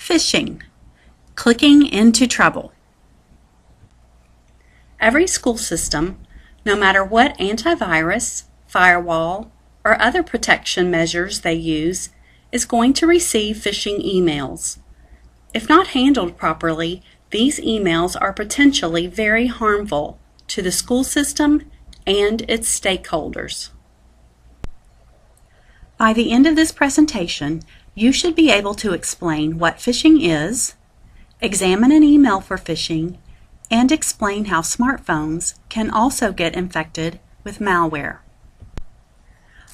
Phishing, clicking into trouble. Every school system, no matter what antivirus, firewall, or other protection measures they use, is going to receive phishing emails. If not handled properly, these emails are potentially very harmful to the school system and its stakeholders. By the end of this presentation, you should be able to explain what phishing is, examine an email for phishing, and explain how smartphones can also get infected with malware.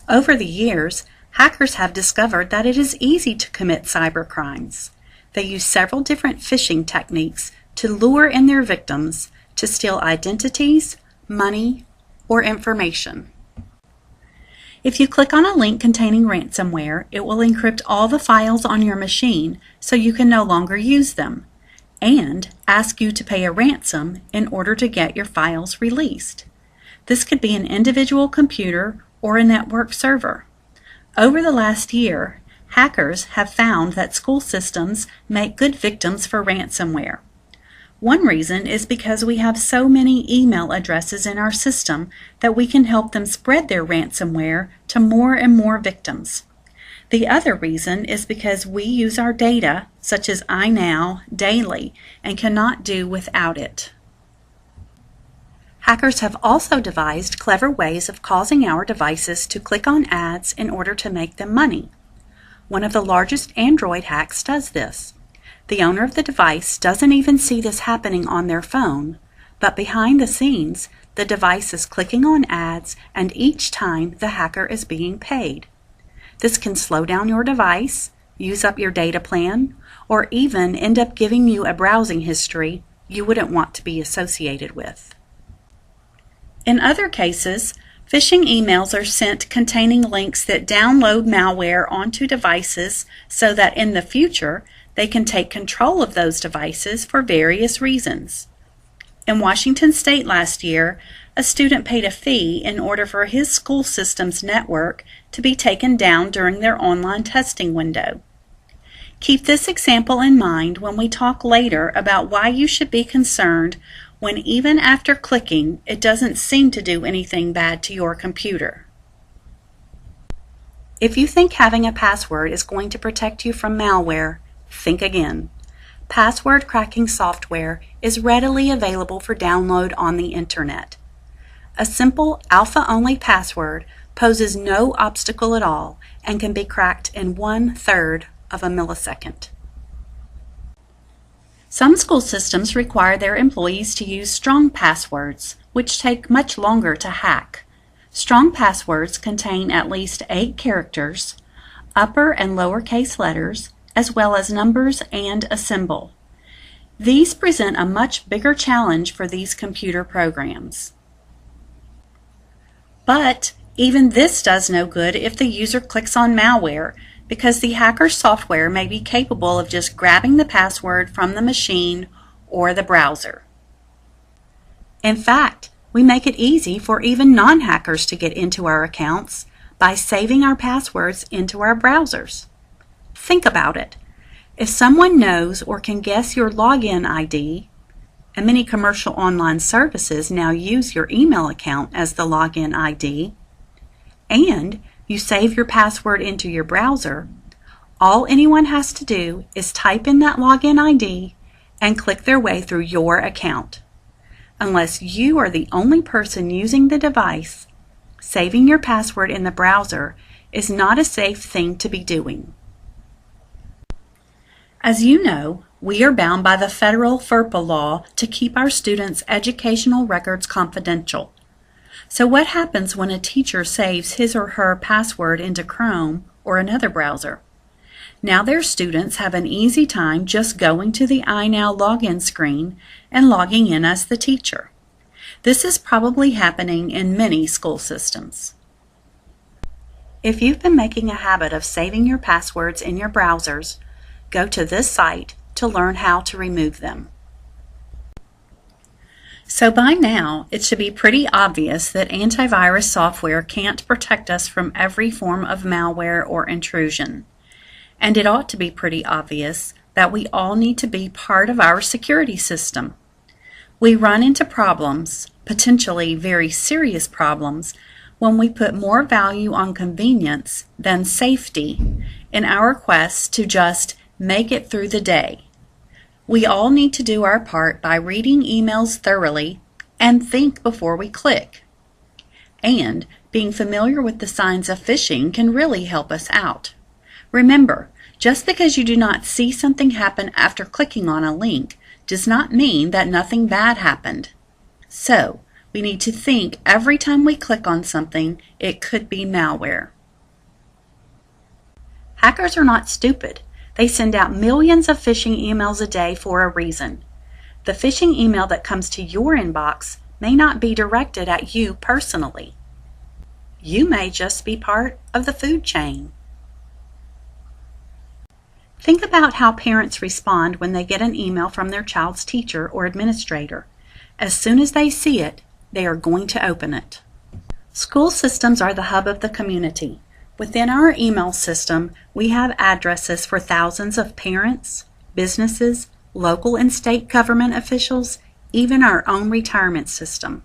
Over the years, hackers have discovered that it is easy to commit cybercrimes. They use several different phishing techniques to lure in their victims to steal identities, money, or information. If you click on a link containing ransomware, it will encrypt all the files on your machine so you can no longer use them, and ask you to pay a ransom in order to get your files released. This could be an individual computer or a network server. Over the last year, hackers have found that school systems make good victims for ransomware. One reason is because we have so many email addresses in our system that we can help them spread their ransomware to more and more victims. The other reason is because we use our data, such as iNow, daily and cannot do without it. Hackers have also devised clever ways of causing our devices to click on ads in order to make them money. One of the largest Android hacks does this. The owner of the device doesn't even see this happening on their phone, but behind the scenes, the device is clicking on ads, and each time the hacker is being paid. This can slow down your device, use up your data plan, or even end up giving you a browsing history you wouldn't want to be associated with. In other cases, phishing emails are sent containing links that download malware onto devices so that in the future they can take control of those devices for various reasons. In Washington State last year, a student paid a fee in order for his school system's network to be taken down during their online testing window. Keep this example in mind when we talk later about why you should be concerned when even after clicking, it doesn't seem to do anything bad to your computer. If you think having a password is going to protect you from malware, think again. Password cracking software is readily available for download on the internet. A simple alpha-only password poses no obstacle at all and can be cracked in 1/3 of a millisecond. Some school systems require their employees to use strong passwords, which take much longer to hack. Strong passwords contain at least 8 characters, upper and lowercase letters, as well as numbers and a symbol. These present a much bigger challenge for these computer programs. But even this does no good if the user clicks on malware, because the hacker's software may be capable of just grabbing the password from the machine or the browser. In fact, we make it easy for even non-hackers to get into our accounts by saving our passwords into our browsers. Think about it. If someone knows or can guess your login ID, and many commercial online services now use your email account as the login ID, and you save your password into your browser, all anyone has to do is type in that login ID and click their way through your account. Unless you are the only person using the device, saving your password in the browser is not a safe thing to be doing. As you know, we are bound by the federal FERPA law to keep our students' educational records confidential. So what happens when a teacher saves his or her password into Chrome or another browser? Now their students have an easy time just going to the iNow login screen and logging in as the teacher. This is probably happening in many school systems. If you've been making a habit of saving your passwords in your browsers, go to this site to learn how to remove them. So by now, it should be pretty obvious that antivirus software can't protect us from every form of malware or intrusion. And it ought to be pretty obvious that we all need to be part of our security system. We run into problems, potentially very serious problems, when we put more value on convenience than safety in our quest to just make it through the day. We all need to do our part by reading emails thoroughly and think before we click. And being familiar with the signs of phishing can really help us out. Remember, just because you do not see something happen after clicking on a link does not mean that nothing bad happened. So, we need to think every time we click on something, it could be malware. Hackers are not stupid. They send out millions of phishing emails a day for a reason. The phishing email that comes to your inbox may not be directed at you personally. You may just be part of the food chain. Think about how parents respond when they get an email from their child's teacher or administrator. As soon as they see it, they are going to open it. School systems are the hub of the community. Within our email system, we have addresses for thousands of parents, businesses, local and state government officials, even our own retirement system.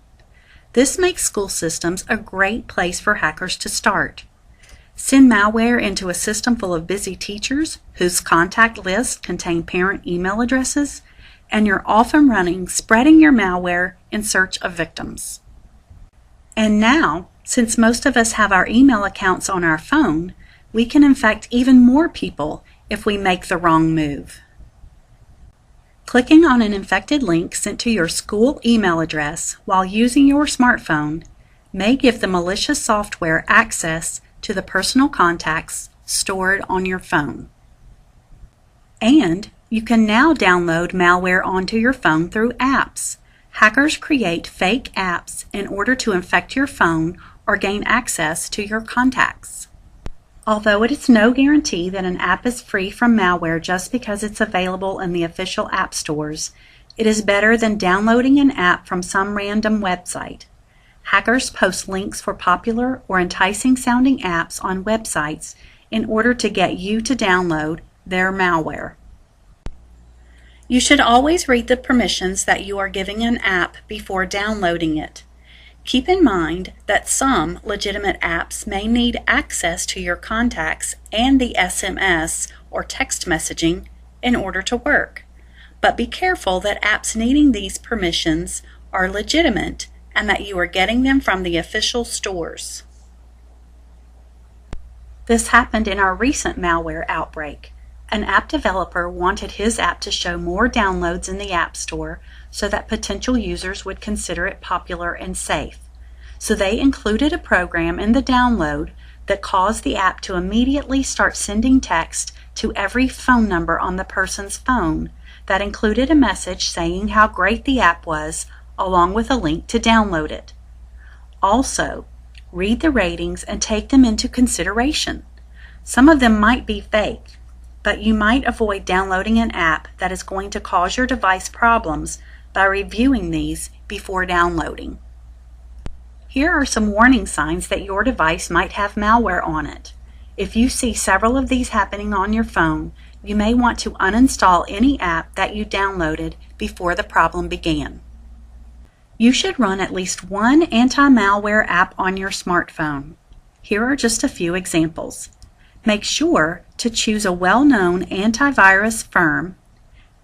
This makes school systems a great place for hackers to start. Send malware into a system full of busy teachers whose contact lists contain parent email addresses, and you're off and running, spreading your malware in search of victims. And now, since most of us have our email accounts on our phone, we can infect even more people if we make the wrong move. Clicking on an infected link sent to your school email address while using your smartphone may give the malicious software access to the personal contacts stored on your phone. And you can now download malware onto your phone through apps. Hackers create fake apps in order to infect your phone or gain access to your contacts. Although it is no guarantee that an app is free from malware just because it's available in the official app stores, it is better than downloading an app from some random website. Hackers post links for popular or enticing sounding apps on websites in order to get you to download their malware. You should always read the permissions that you are giving an app before downloading it. Keep in mind that some legitimate apps may need access to your contacts and the SMS or text messaging in order to work. But be careful that apps needing these permissions are legitimate and that you are getting them from the official stores. This happened in our recent malware outbreak. An app developer wanted his app to show more downloads in the App Store so that potential users would consider it popular and safe. So they included a program in the download that caused the app to immediately start sending text to every phone number on the person's phone that included a message saying how great the app was, along with a link to download it. Also, read the ratings and take them into consideration. Some of them might be fake, but you might avoid downloading an app that is going to cause your device problems by reviewing these before downloading. Here are some warning signs that your device might have malware on it. If you see several of these happening on your phone, you may want to uninstall any app that you downloaded before the problem began. You should run at least one anti-malware app on your smartphone. Here are just a few examples. Make sure to choose a well-known antivirus firm,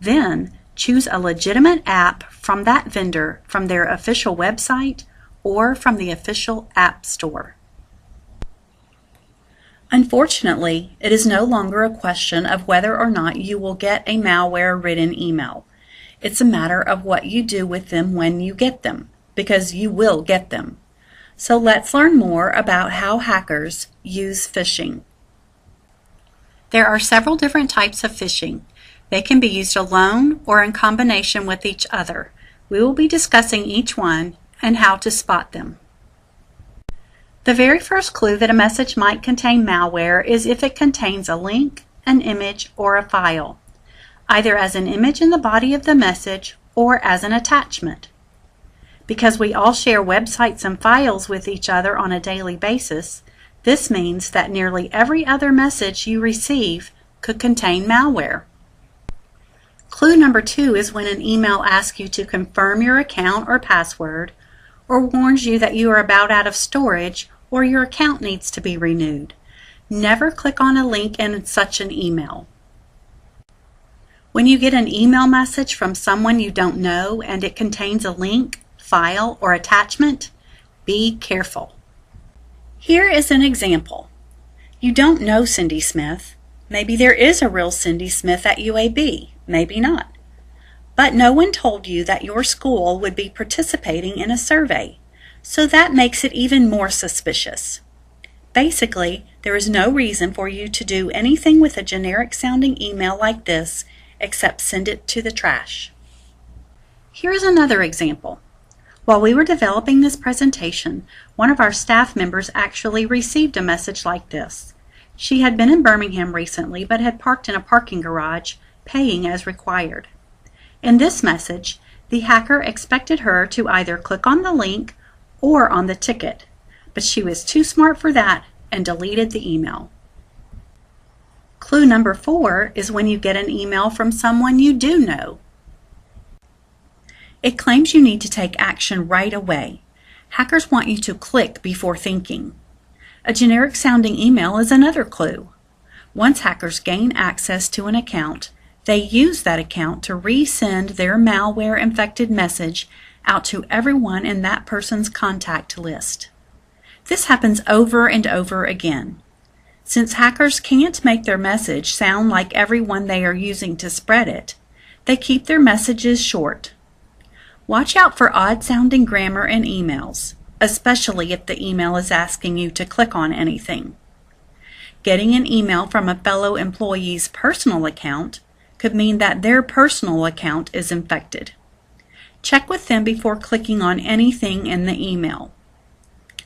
then choose a legitimate app from that vendor from their official website or from the official App Store. Unfortunately, it is no longer a question of whether or not you will get a malware-ridden email. It's a matter of what you do with them when you get them, because you will get them. So let's learn more about how hackers use phishing. There are several different types of phishing. They can be used alone or in combination with each other. We will be discussing each one and how to spot them. The very first clue that a message might contain malware is if it contains a link, an image, or a file, either as an image in the body of the message or as an attachment. Because we all share websites and files with each other on a daily basis, this means that nearly every other message you receive could contain malware. Clue number 2 is when an email asks you to confirm your account or password, or warns you that you are about out of storage or your account needs to be renewed. Never click on a link in such an email. When you get an email message from someone you don't know and it contains a link, file, or attachment, be careful. Here is an example. You don't know Cindy Smith. Maybe there is a real Cindy Smith at UAB, maybe not. But no one told you that your school would be participating in a survey, so that makes it even more suspicious. Basically, there is no reason for you to do anything with a generic sounding email like this except send it to the trash. Here's another example. While we were developing this presentation, one of our staff members actually received a message like this. She had been in Birmingham recently but had parked in a parking garage, paying as required. In this message, the hacker expected her to either click on the link or on the ticket, but she was too smart for that and deleted the email. Clue number 4 is when you get an email from someone you do know. It claims you need to take action right away. Hackers want you to click before thinking. A generic sounding email is another clue. Once hackers gain access to an account, they use that account to resend their malware-infected message out to everyone in that person's contact list. This happens over and over again. Since hackers can't make their message sound like everyone they are using to spread it, they keep their messages short. Watch out for odd-sounding grammar in emails, especially if the email is asking you to click on anything. Getting an email from a fellow employee's personal account could mean that their personal account is infected. Check with them before clicking on anything in the email.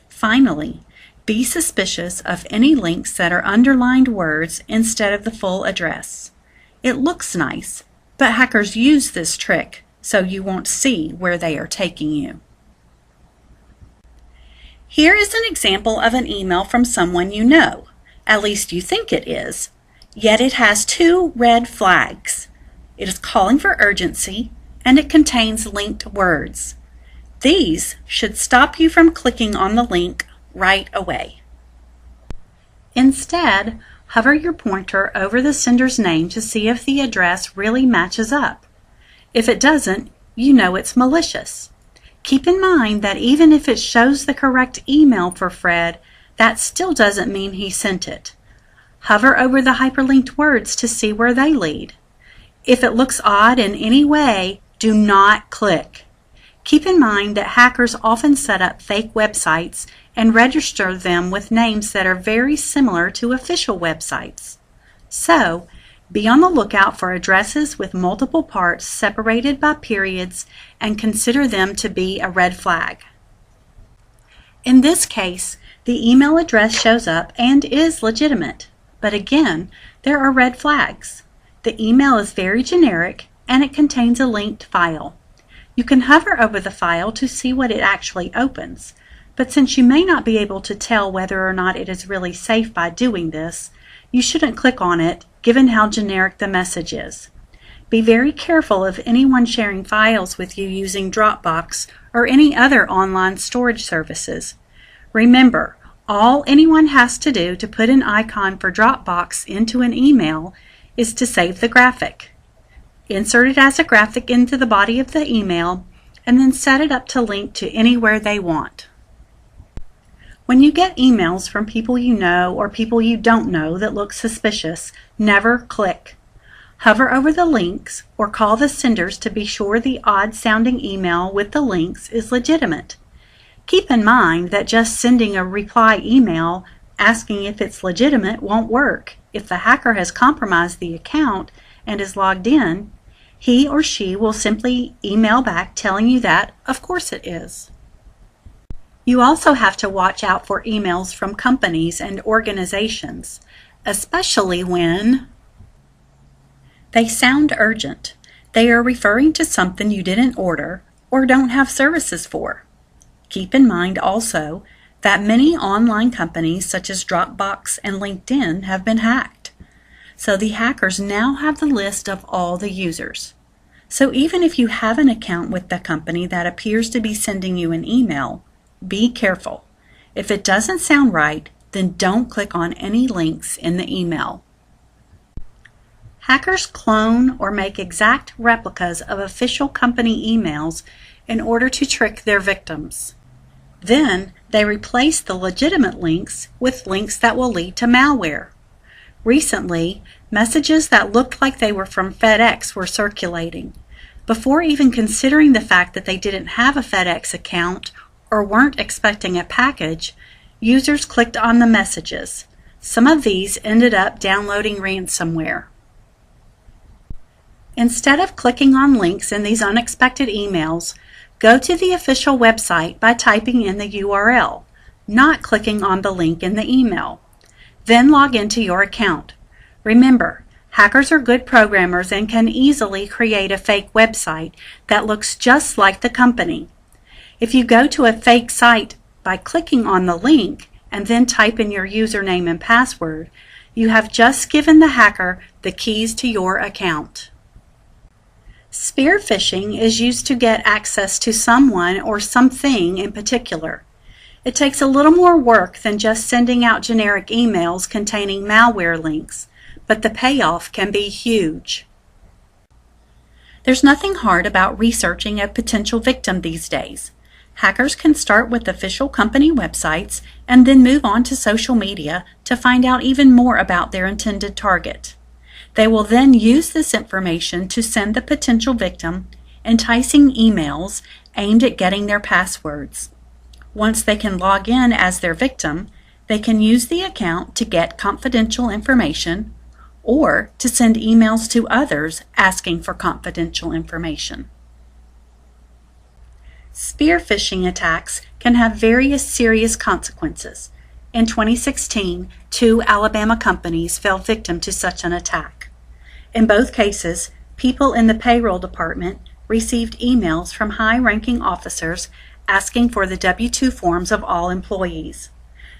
Finally, be suspicious of any links that are underlined words instead of the full address. It looks nice, but hackers use this trick so you won't see where they are taking you. Here is an example of an email from someone you know. At least you think it is. Yet it has 2 red flags. It is calling for urgency, and it contains linked words. These should stop you from clicking on the link right away. Instead, hover your pointer over the sender's name to see if the address really matches up. If it doesn't, you know it's malicious. Keep in mind that even if it shows the correct email for Fred, that still doesn't mean he sent it. Hover over the hyperlinked words to see where they lead. If it looks odd in any way, do not click. Keep in mind that hackers often set up fake websites and register them with names that are very similar to official websites. So, be on the lookout for addresses with multiple parts separated by periods and consider them to be a red flag. In this case, the email address shows up and is legitimate, but again, there are red flags. The email is very generic and it contains a linked file. You can hover over the file to see what it actually opens, but since you may not be able to tell whether or not it is really safe by doing this, you shouldn't click on it given how generic the message is. Be very careful of anyone sharing files with you using Dropbox or any other online storage services. Remember, all anyone has to do to put an icon for Dropbox into an email is to save the graphic. Insert it as a graphic into the body of the email and then set it up to link to anywhere they want. When you get emails from people you know or people you don't know that look suspicious, never click. Hover over the links or call the senders to be sure the odd-sounding email with the links is legitimate. Keep in mind that just sending a reply email asking if it's legitimate won't work. If the hacker has compromised the account and is logged in, he or she will simply email back telling you that, of course it is. You also have to watch out for emails from companies and organizations, especially when they sound urgent. They are referring to something you didn't order or don't have services for. Keep in mind also that many online companies such as Dropbox and LinkedIn have been hacked. So the hackers now have the list of all the users. So even if you have an account with the company that appears to be sending you an email, be careful. If it doesn't sound right, then don't click on any links in the email. Hackers clone or make exact replicas of official company emails in order to trick their victims. Then they replace the legitimate links with links that will lead to malware. Recently, messages that looked like they were from FedEx were circulating. Before even considering the fact that they didn't have a FedEx account or weren't expecting a package, users clicked on the messages. Some of these ended up downloading ransomware. Instead of clicking on links in these unexpected emails, go to the official website by typing in the URL, not clicking on the link in the email. Then log into your account. Remember, hackers are good programmers and can easily create a fake website that looks just like the company. If you go to a fake site by clicking on the link and then type in your username and password, you have just given the hacker the keys to your account. Spear phishing is used to get access to someone or something in particular. It takes a little more work than just sending out generic emails containing malware links, but the payoff can be huge. There's nothing hard about researching a potential victim these days. Hackers can start with official company websites and then move on to social media to find out even more about their intended target. They will then use this information to send the potential victim enticing emails aimed at getting their passwords. Once they can log in as their victim, they can use the account to get confidential information or to send emails to others asking for confidential information. Spear phishing attacks can have various serious consequences. In 2016, 2 Alabama companies fell victim to such an attack. In both cases, people in the payroll department received emails from high-ranking officers asking for the W-2 forms of all employees.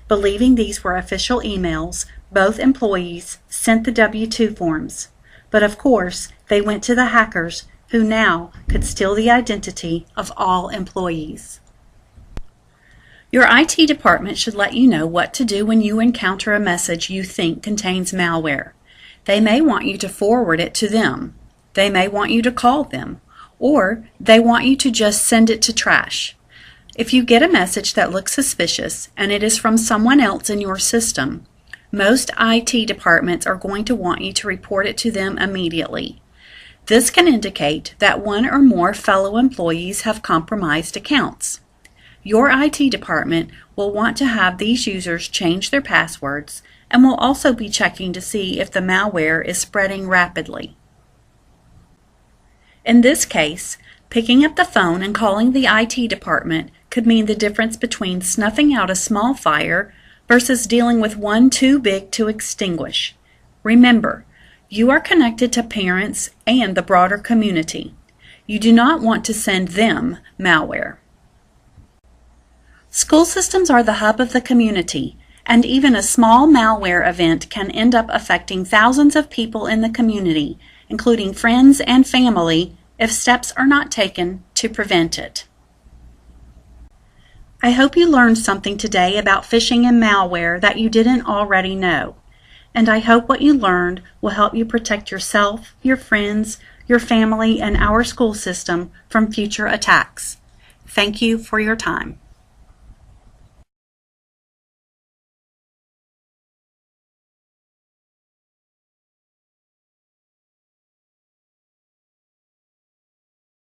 Believing these were official emails, both employees sent the W-2 forms. But of course, they went to the hackers who now could steal the identity of all employees. Your IT department should let you know what to do when you encounter a message you think contains malware. They may want you to forward it to them. They may want you to call them. Or they want you to just send it to trash. If you get a message that looks suspicious and it is from someone else in your system, most IT departments are going to want you to report it to them immediately. This can indicate that one or more fellow employees have compromised accounts. Your IT department will want to have these users change their passwords and will also be checking to see if the malware is spreading rapidly. In this case, picking up the phone and calling the IT department could mean the difference between snuffing out a small fire versus dealing with one too big to extinguish. Remember, you are connected to parents and the broader community. You do not want to send them malware. School systems are the hub of the community, and even a small malware event can end up affecting thousands of people in the community, including friends and family, if steps are not taken to prevent it. I hope you learned something today about phishing and malware that you didn't already know, and I hope what you learned will help you protect yourself, your friends, your family, and our school system from future attacks. Thank you for your time.